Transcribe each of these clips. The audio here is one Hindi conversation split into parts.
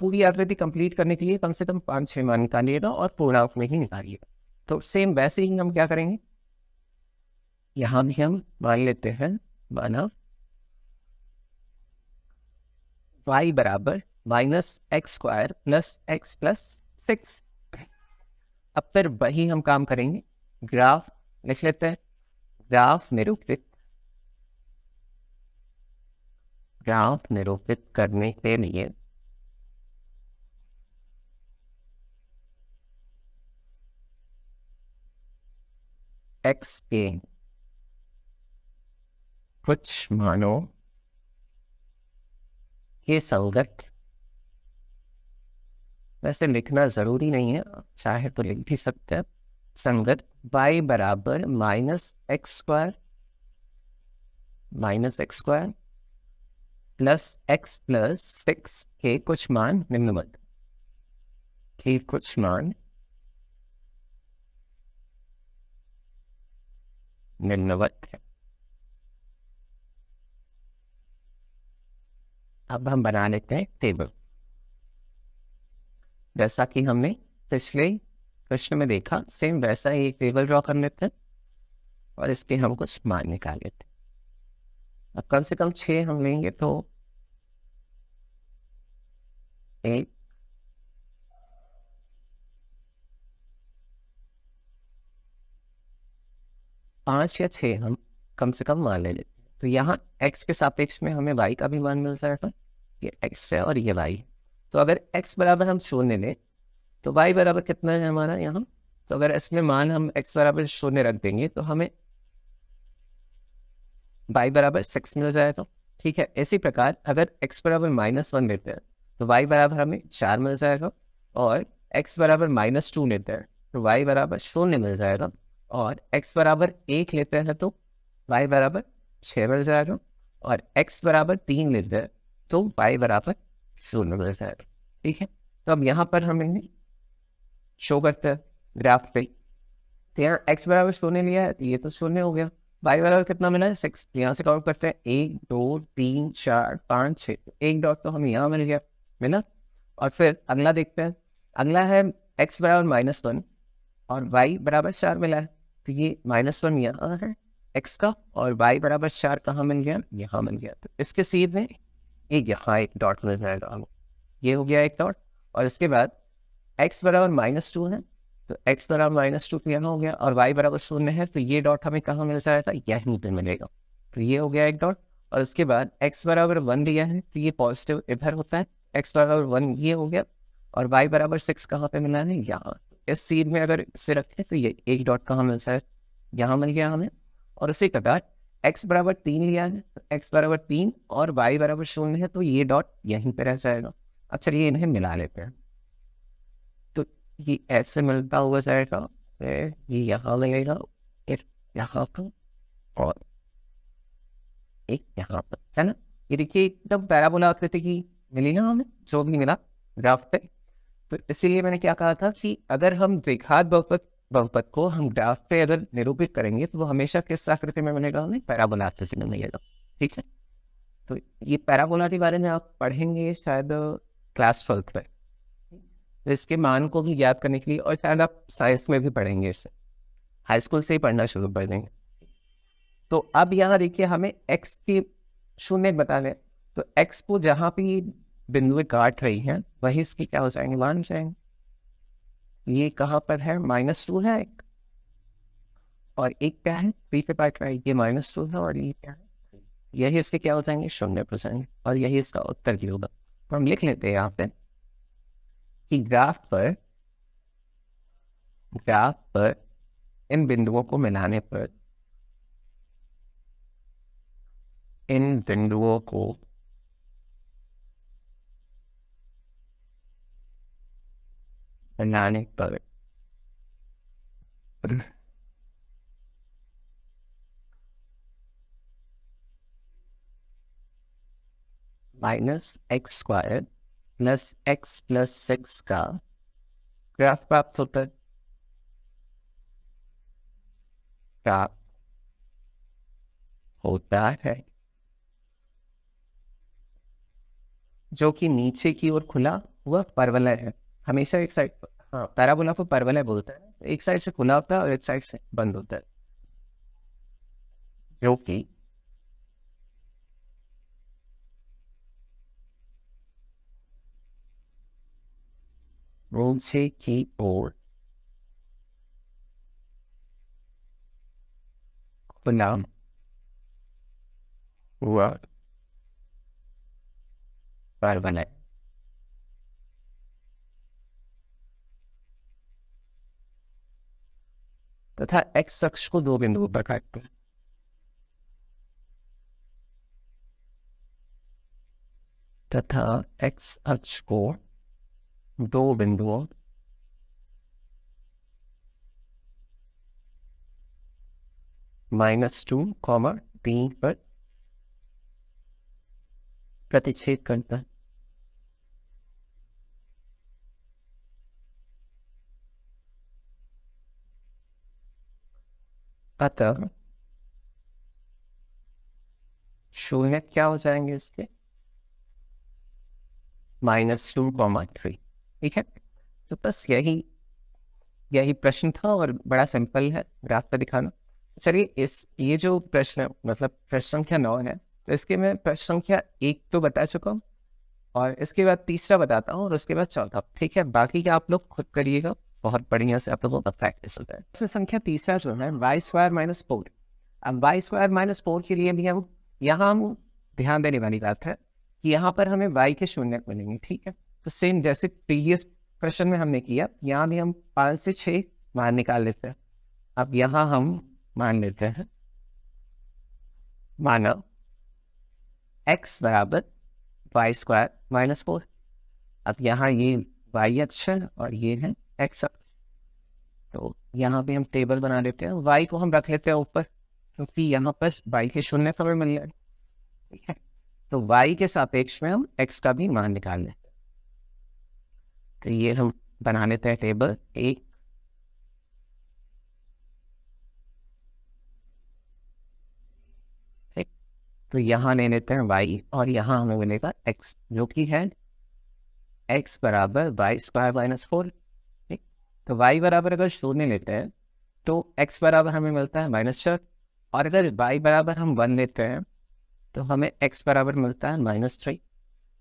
पूरी आकृति कंप्लीट करने के लिए कम से कम 5-6 मान निकालिएगा और पूर्णांक में ही निकालिएगा। तो सेम वैसे ही हम क्या करेंगे, यहाँ भी हम मान लेते हैं माना y बराबर -x² प्लस x प्लस 6। अब फिर वही हम काम करेंगे, ग्राफ लिख लेते हैं। ग्राफ निरूपित करने के लिए x के कुछ मानों के संगत, वैसे लिखना जरूरी नहीं है, चाहे तो लिख भी सकते हैं, संगत y बराबर -x² प्लस x प्लस 6 के कुछ मान निम्नवत है। अब हम बना लेते हैं टेबल, जैसा कि हमने पिछले प्रश्न में देखा, सेम वैसा ही एक टेबल ड्रॉ कर लेते हैं और इसके हम कुछ मान निकाल लेते हैं। अब कम से कम 6 हम लेंगे तो 1 5 या 6 हम कम से कम मान ले लेते हैं। तो यहाँ x के सापेक्ष में हमें y का भी मान मिल जाएगा, ये x है और ये y। तो अगर x बराबर हम 0 लें तो y बराबर कितना है हमारा यहाँ, तो अगर इसमें मान हम x बराबर 0 रख देंगे तो हमें y बराबर 6 मिल जाएगा। ठीक है, इसी प्रकार अगर x बराबर -1 लेते हैं तो y बराबर हमें 4 मिल जाएगा, और x बराबर -2 लेते हैं तो y बराबर 0 मिल जाएगा, और x बराबर 1 लेते हैं तो y बराबर 6 मिल जाएगा, और x बराबर 3 लेते हैं तो y बराबर 0 मिल जाएगा। ठीक है, तो अब यहाँ पर हम इन्हें शो करते हैं ग्राफ पे। तो यहाँ x बराबर 0 लिया है, ये तो 0 हो गया, y बराबर कितना मिला है 6। यहाँ से काउंट करते हैं 1 2 3 4 5 6, एक डॉट तो हमें यहाँ मिल गया, मिला। और फिर अगला देखते हैं, अगला है x बराबर -1 और y बराबर 4 मिला है, तो ये -1 यहाँ है x का, और y बराबर 4 कहाँ मिल गया, यहाँ मिल गया। तो इसके सीध में यहाँ एक डॉट मिल जाएगा, ये हो गया एक डॉट। और इसके बाद x बराबर -2 है तो x बराबर -2 तो यहाँ हो गया, और y बराबर 0 है तो ये डॉट हमें कहाँ मिल जाएगा, यहीं पे मिलेगा। तो ये हो गया एक डॉट। और इसके बाद x बराबर 1 दिया है तो ये पॉजिटिव इधर होता है, x बराबर 1 ये हो गया, और y बराबर 6 कहाँ पे मिला है, यहाँ। इस सीध में अगर इसे रखें तो ये एक डॉट कहाँ मिल जाए, यहाँ मिल गया हमें। और इसी प्रकार x बराबर 3 लिया है तो x बराबर 3 और y बराबर 0 है तो ये डॉट यहीं पे रह जाएगा। अब चलिए इन्हें मिला लेते हैं, तो ये ऐसे मिलता हुआ जाएगा, फिर ये यहाँ लगेगा, एक यहाँ पर और एक यहाँ पर, है ना। ये देखिए एकदम पैराबोला आकृति की मिली ना हमें, जो भी मिला ग्राफ पे। तो इसीलिए मैंने क्या कहा था कि अगर हम द्विघात बहुपद को हम ग्राफ पे अगर निरूपित करेंगे तो वो हमेशा किस आकृति में मिलेगा, हमें पैराबोला आकृति में मिलेगा। ठीक है, तो ये पैराबोला के बारे में आप पढ़ेंगे शायद क्लास 12 में, तो इसके मान को भी याद करने के लिए, और शायद आप साइंस में भी पढ़ेंगे इसे, हाई स्कूल से ही पढ़ना शुरू कर देंगे। तो अब यहाँ देखिए हमें x की 0 बताना है, तो x को जहाँ पे बिंदु काट रही है वही इसकी क्या हो जाएंगे, मान हो जाएंगे। ये कहाँ पर है, -2 है एक, और एक क्या है 3 पे काट रहा है, ये -2 है, और ये क्या है, यही इसके क्या हो जाएंगे 0 पर जाएंगे, और यही इसका उत्तर भी होगा। तो हम लिख लेते हैं यहाँ पे कि ग्राफ पर इन बिंदुओं को मिलाने पर, इन बिंदुओं को मिलाने पर -x² प्लस x प्लस 6 का ग्राफ प्राप्त होता है, प्राप्त होता है, जो कि नीचे की ओर खुला वह परवलय है। हमेशा एक साइड, हाँ, पैराबोला को परवलय बोलते हैं, एक साइड से खुला होता है और एक साइड से बंद होता है, जो कि नीचे की ओर खुला हुआ परवलय तथा एक्स अक्ष को दो बिंदुओं पर काटते हैं। तथा एक्स अक्ष को दो बिंदुओं -2, 3 पर प्रतिच्छेद करता है। अतः शून्य क्या हो जाएंगे इसके, -2, 3। ठीक है, तो बस यही प्रश्न था और बड़ा सिंपल है ग्राफ पर दिखाना। चलिए ये जो प्रश्न मतलब प्रश्न संख्या 9 है, तो इसके मैं प्रश्न संख्या 1 तो बता चुका हूँ और इसके बाद तीसरा बताता हूँ और उसके बाद चौथा। ठीक है, बाकी का आप लोग खुद करिएगा, बहुत बढ़िया से आप लोगों का प्रैक्टिस होता है। इसमें संख्या तीसरा जो है y² - 4। अब y² - 4 के लिए भी हम यहाँ ध्यान देने वाली बात है कि यहाँ पर हमें y के शून्य मिलेंगे। ठीक है, तो सेम जैसे प्रीवियस प्रश्न में हमने किया, यहाँ भी हम 5 से 6 मान निकाल लेते हैं। अब यहाँ हम मान लेते हैं, माना x बराबर y² - 4। अब यहाँ ये y अक्ष है और ये है x अक्ष, तो यहाँ पे हम टेबल बना लेते हैं। y को हम रख लेते हैं ऊपर, क्योंकि यहाँ पर y के शून्य हमें मिल जाए। ठीक है, तो y के सापेक्ष में हम x का भी मान निकाल लेते हैं। तो ये हम बना लेते हैं टेबल 1। तो यहाँ ले लेते हैं y और यहाँ हमें मिलेगा x, जो कि है x बराबर y² - 4। ठीक, तो y बराबर अगर शून्य लेते हैं तो x बराबर हमें मिलता है -4, और अगर y बराबर हम 1 लेते हैं तो हमें x बराबर मिलता है -3।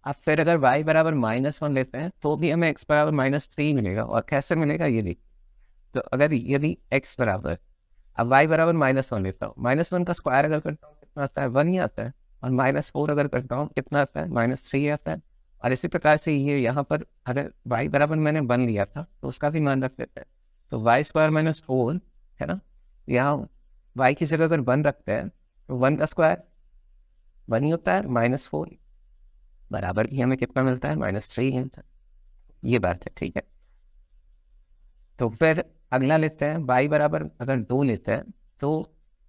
अब फिर अगर y बराबर -1 लेते हैं तो भी हमें x बराबर -3 मिलेगा। और कैसे मिलेगा ये देखिए, तो अगर यदि x बराबर, अब y बराबर -1 लेता हूँ, -1 का स्क्वायर अगर करता हूँ कितना आता है, 1 ही आता है। और -4 अगर करता हूँ कितना आता है, -3 आता है। और इसी प्रकार से ये यहाँ पर अगर y बराबर मैंने 1 लिया था तो उसका भी मान रख लेते हैं, तो y² - 4 है ना। यहाँ y की जगह अगर 1 रखते हैं तो 1 का स्क्वायर 1 ही होता है, -4 बराबर ही हमें कितना मिलता है, -3 मिलता है। ये बात है। ठीक है, तो फिर अगला लेते हैं, y बराबर अगर 2 लेते हैं तो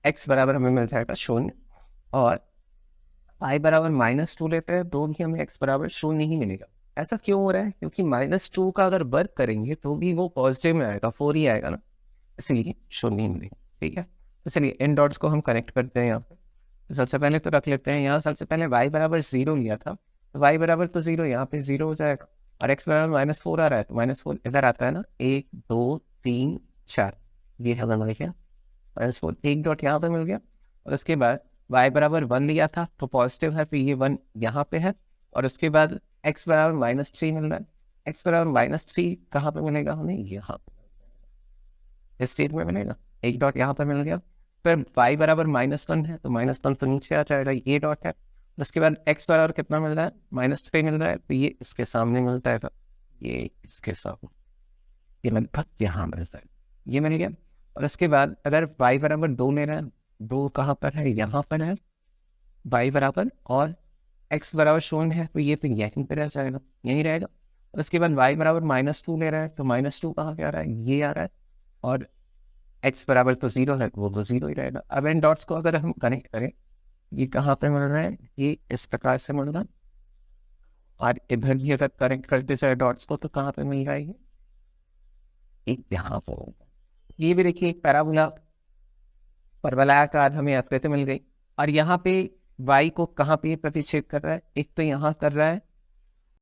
x बराबर हमें मिल जाएगा 0, और y बराबर -2 लेते हैं तो भी हमें x बराबर 0 ही मिलेगा। ऐसा क्यों हो रहा है, क्योंकि -2 का अगर वर्ग करेंगे तो भी वो पॉजिटिव में आएगा, 4 ही आएगा ना, इसलिए 0 ही मिलेगा। ठीक है, तो चलिए इन डॉट्स को हम कनेक्ट करते हैं यहाँ पे। तो सबसे पहले तो रख लेते हैं यहाँ, सबसे पहले y बराबर 0 लिया था, तो y बराबर तो 0 यहाँ पे 0 हो जाएगा, और x बराबर -4 आ रहा है तो -4 इधर आता है ना, 1 2 3 4, ये है हमारे क्या -4, एक डॉट यहाँ पे मिल गया। और उसके बाद y बराबर 1 लिया था तो पॉजिटिव है, फिर ये 1 यहाँ पे है, और उसके बाद x बराबर -3 मिल रहा है। x बराबर -3 कहाँ पे मिलेगा हमें, यहाँ पे इस सीट में मिलेगा, एक डॉट यहाँ पे मिल गया। फिर y बराबर -1 है तो -1 तो नीचे आ जाएगा, ये डॉट है। उसके बाद x बराबर कितना मिल रहा है, -3 मिल रहा है, तो ये इसके सामने मिलता है, ये इसके सामने, ये लगभग यहाँ मिलता है, ये मिल गया। और उसके बाद अगर y बराबर 2 ले रहे हैं, 2 कहाँ पर है, यहाँ पर है y बराबर, और x बराबर 0 है तो ये तो यहीं पर रह जाएगा, यहीं रहेगा। उसके बाद y बराबर -2 ले रहा है तो -2 कहाँ पे आ रहा है, ये आ रहा है, और x बराबर तो 0 है तो वो तो 0 ही रहेगा। अब इन डॉट्स को अगर हम कनेक्ट करें, ये कहाँ पे मिल रहा है, ये इस प्रकार से मिल रहा है, और इधर भी अगर कनेक्ट करते जाए डॉट्स को तो कहाँ पे मिल जाएगी, एक यहाँ पर। ये भी देखिए एक पैराबोला परवलयाकार हमें आकृति मिल गई। और यहाँ पे y को कहाँ पे प्रतिच्छेद कर रहा है, एक तो यहाँ कर रहा है